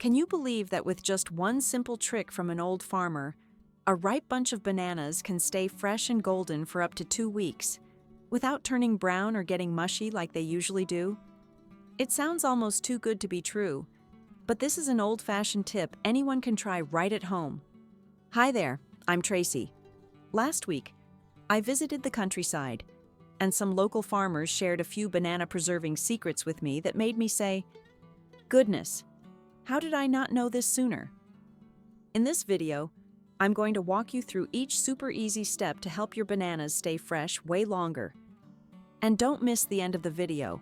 Can you believe that with just one simple trick from an old farmer, a ripe bunch of bananas can stay fresh and golden for up to 2 weeks, without turning brown or getting mushy like they usually do? It sounds almost too good to be true, but this is an old-fashioned tip anyone can try right at home. Hi there, I'm Tracy. Last week, I visited the countryside, and some local farmers shared a few banana-preserving secrets with me that made me say, "Goodness, how did I not know this sooner?" In this video, I'm going to walk you through each super easy step to help your bananas stay fresh way longer. And don't miss the end of the video.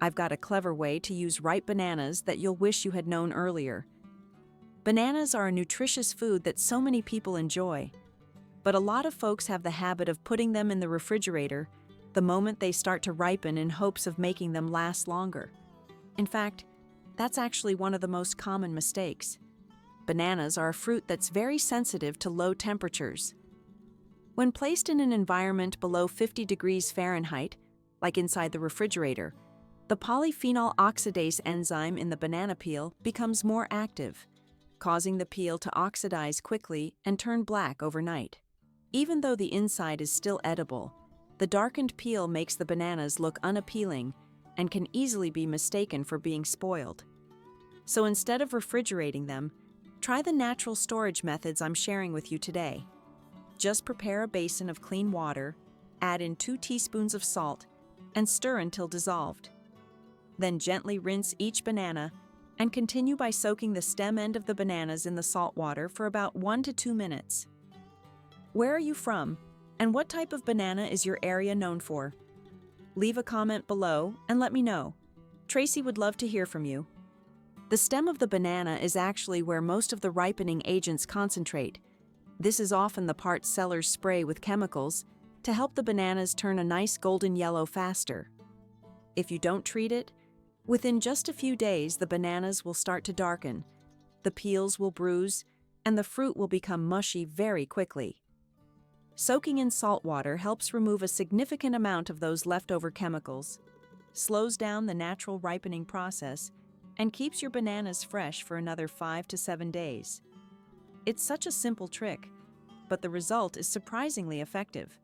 I've got a clever way to use ripe bananas that you'll wish you had known earlier. Bananas are a nutritious food that so many people enjoy, but a lot of folks have the habit of putting them in the refrigerator the moment they start to ripen in hopes of making them last longer. In fact, that's actually one of the most common mistakes. Bananas are a fruit that's very sensitive to low temperatures. When placed in an environment below 50 degrees Fahrenheit, like inside the refrigerator, the polyphenol oxidase enzyme in the banana peel becomes more active, causing the peel to oxidize quickly and turn black overnight. Even though the inside is still edible, the darkened peel makes the bananas look unappealing and can easily be mistaken for being spoiled. So instead of refrigerating them, try the natural storage methods I'm sharing with you today. Just prepare a basin of clean water, add in 2 teaspoons of salt, and stir until dissolved. Then gently rinse each banana and continue by soaking the stem end of the bananas in the salt water for about 1 to 2 minutes. Where are you from, and what type of banana is your area known for? Leave a comment below and let me know. Tracy would love to hear from you. The stem of the banana is actually where most of the ripening agents concentrate. This is often the part sellers spray with chemicals to help the bananas turn a nice golden yellow faster. If you don't treat it, within just a few days the bananas will start to darken, the peels will bruise, and the fruit will become mushy very quickly. Soaking in salt water helps remove a significant amount of those leftover chemicals, slows down the natural ripening process, and keeps your bananas fresh for another 5 to 7 days. It's such a simple trick, but the result is surprisingly effective.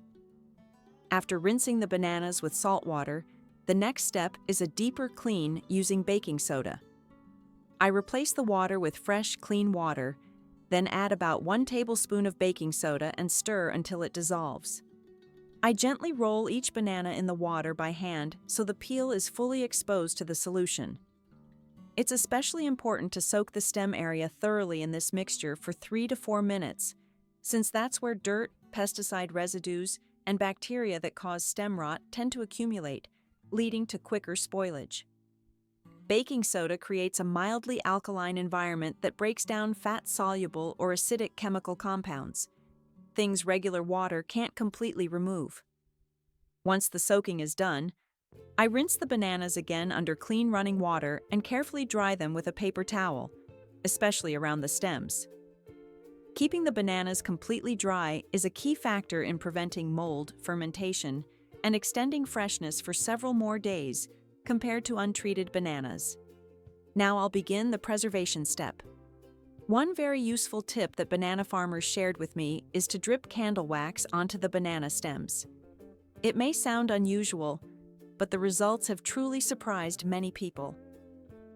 After rinsing the bananas with salt water, the next step is a deeper clean using baking soda. I replace the water with fresh, clean water, then add about 1 tablespoon of baking soda and stir until it dissolves. I gently roll each banana in the water by hand so the peel is fully exposed to the solution. It's especially important to soak the stem area thoroughly in this mixture for 3 to 4 minutes, since that's where dirt, pesticide residues, and bacteria that cause stem rot tend to accumulate, leading to quicker spoilage. Baking soda creates a mildly alkaline environment that breaks down fat-soluble or acidic chemical compounds, things regular water can't completely remove. Once the soaking is done, I rinse the bananas again under clean running water and carefully dry them with a paper towel, especially around the stems. Keeping the bananas completely dry is a key factor in preventing mold, fermentation, and extending freshness for several more days compared to untreated bananas. Now I'll begin the preservation step. One very useful tip that banana farmers shared with me is to drip candle wax onto the banana stems. It may sound unusual, but the results have truly surprised many people.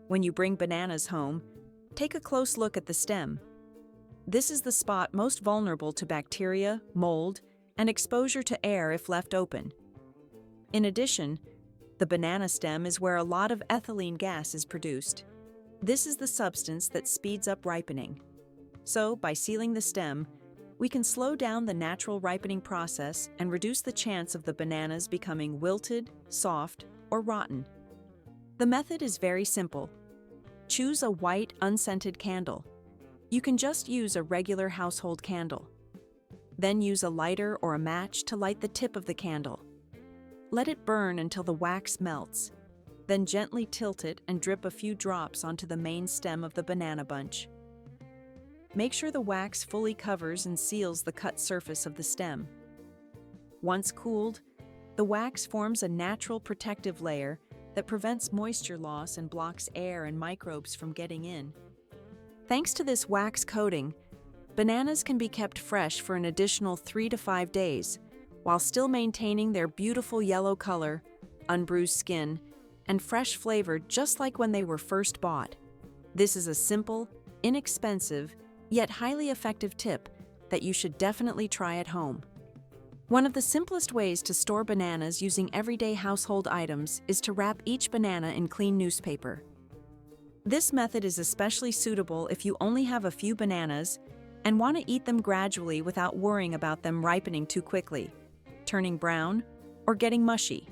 When you bring bananas home, take a close look at the stem. This is the spot most vulnerable to bacteria, mold, and exposure to air if left open. In addition, the banana stem is where a lot of ethylene gas is produced. This is the substance that speeds up ripening. So, by sealing the stem, we can slow down the natural ripening process and reduce the chance of the bananas becoming wilted, soft, or rotten. The method is very simple. Choose a white, unscented candle. You can just use a regular household candle. Then use a lighter or a match to light the tip of the candle. Let it burn until the wax melts. Then gently tilt it and drip a few drops onto the main stem of the banana bunch. Make sure the wax fully covers and seals the cut surface of the stem. Once cooled, the wax forms a natural protective layer that prevents moisture loss and blocks air and microbes from getting in. Thanks to this wax coating, bananas can be kept fresh for an additional 3 to 5 days, while still maintaining their beautiful yellow color, unbruised skin, and fresh flavor just like when they were first bought. This is a simple, inexpensive, yet highly effective tip that you should definitely try at home. One of the simplest ways to store bananas using everyday household items is to wrap each banana in clean newspaper. This method is especially suitable if you only have a few bananas and want to eat them gradually without worrying about them ripening too quickly, turning brown, or getting mushy.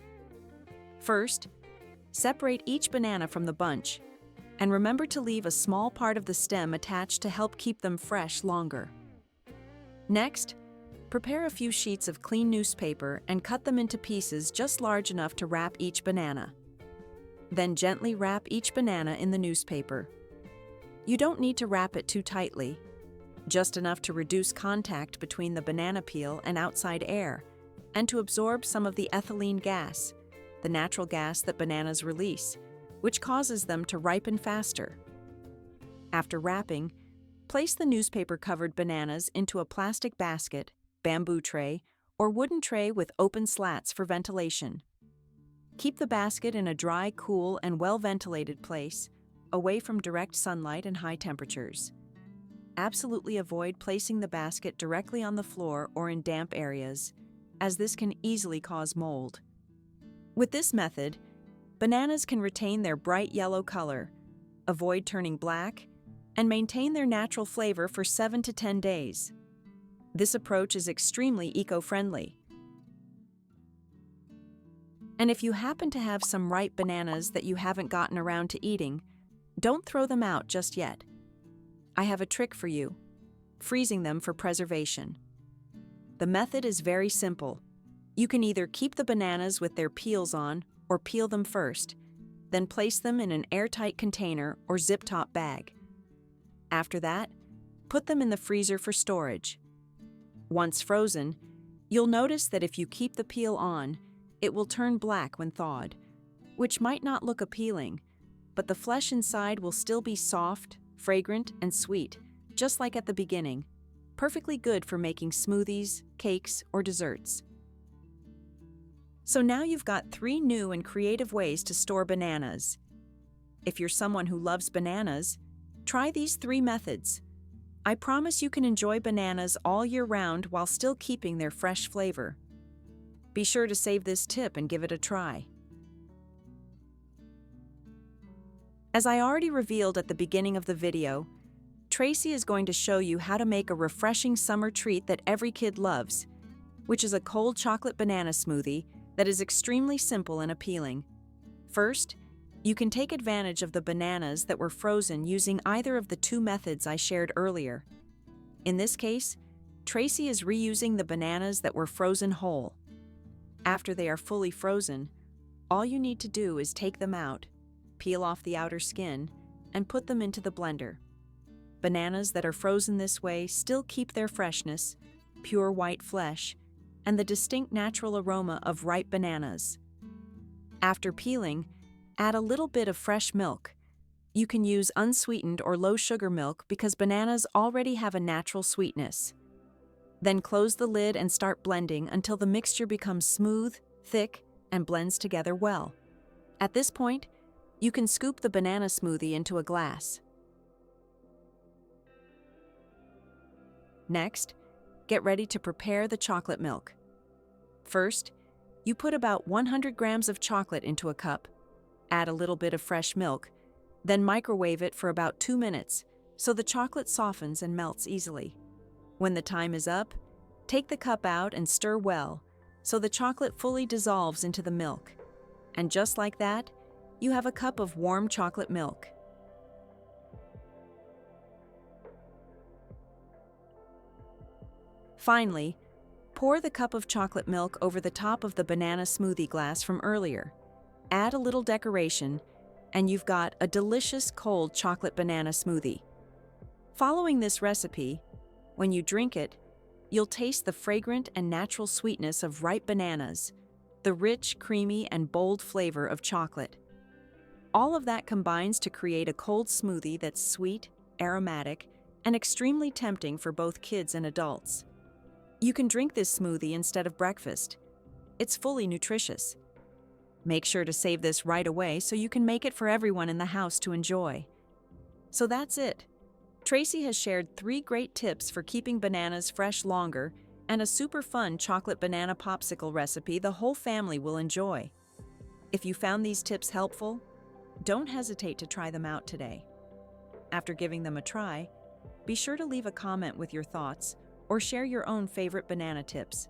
First, separate each banana from the bunch, and remember to leave a small part of the stem attached to help keep them fresh longer. Next, prepare a few sheets of clean newspaper and cut them into pieces just large enough to wrap each banana. Then gently wrap each banana in the newspaper. You don't need to wrap it too tightly, just enough to reduce contact between the banana peel and outside air, and to absorb some of the ethylene gas, the natural gas that bananas release, which causes them to ripen faster. After wrapping, place the newspaper-covered bananas into a plastic basket, bamboo tray, or wooden tray with open slats for ventilation. Keep the basket in a dry, cool, and well-ventilated place, away from direct sunlight and high temperatures. Absolutely avoid placing the basket directly on the floor or in damp areas, as this can easily cause mold. With this method, bananas can retain their bright yellow color, avoid turning black, and maintain their natural flavor for 7 to 10 days. This approach is extremely eco-friendly. And if you happen to have some ripe bananas that you haven't gotten around to eating, don't throw them out just yet. I have a trick for you: freezing them for preservation. The method is very simple. You can either keep the bananas with their peels on or peel them first, then place them in an airtight container or zip-top bag. After that, put them in the freezer for storage. Once frozen, you'll notice that if you keep the peel on, it will turn black when thawed, which might not look appealing, but the flesh inside will still be soft, fragrant, and sweet, just like at the beginning, perfectly good for making smoothies, cakes, or desserts. So now you've got 3 new and creative ways to store bananas. If you're someone who loves bananas, try these 3 methods. I promise you can enjoy bananas all year round while still keeping their fresh flavor. Be sure to save this tip and give it a try. As I already revealed at the beginning of the video, Tracy is going to show you how to make a refreshing summer treat that every kid loves, which is a cold chocolate banana smoothie that is extremely simple and appealing. First, you can take advantage of the bananas that were frozen using either of the 2 methods I shared earlier. In this case, Tracy is reusing the bananas that were frozen whole. After they are fully frozen, all you need to do is take them out, peel off the outer skin, and put them into the blender. Bananas that are frozen this way still keep their freshness, pure white flesh, and the distinct natural aroma of ripe bananas. After peeling, add a little bit of fresh milk. You can use unsweetened or low-sugar milk because bananas already have a natural sweetness. Then close the lid and start blending until the mixture becomes smooth, thick, and blends together well. At this point, you can scoop the banana smoothie into a glass. Next, get ready to prepare the chocolate milk. First, you put about 100 grams of chocolate into a cup, add a little bit of fresh milk, then microwave it for about 2 minutes so the chocolate softens and melts easily. When the time is up, take the cup out and stir well so the chocolate fully dissolves into the milk. And just like that, you have a cup of warm chocolate milk. Finally, pour the cup of chocolate milk over the top of the banana smoothie glass from earlier. Add a little decoration, and you've got a delicious cold chocolate banana smoothie. Following this recipe, when you drink it, you'll taste the fragrant and natural sweetness of ripe bananas, the rich, creamy, and bold flavor of chocolate. All of that combines to create a cold smoothie that's sweet, aromatic, and extremely tempting for both kids and adults. You can drink this smoothie instead of breakfast. It's fully nutritious. Make sure to save this right away so you can make it for everyone in the house to enjoy. So that's it. Tracy has shared 3 great tips for keeping bananas fresh longer and a super fun chocolate banana popsicle recipe the whole family will enjoy. If you found these tips helpful, don't hesitate to try them out today. After giving them a try, be sure to leave a comment with your thoughts or share your own favorite banana tips.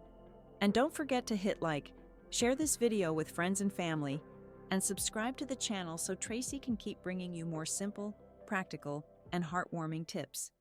And don't forget to hit like, share this video with friends and family, and subscribe to the channel so Tracy can keep bringing you more simple, practical, and heartwarming tips.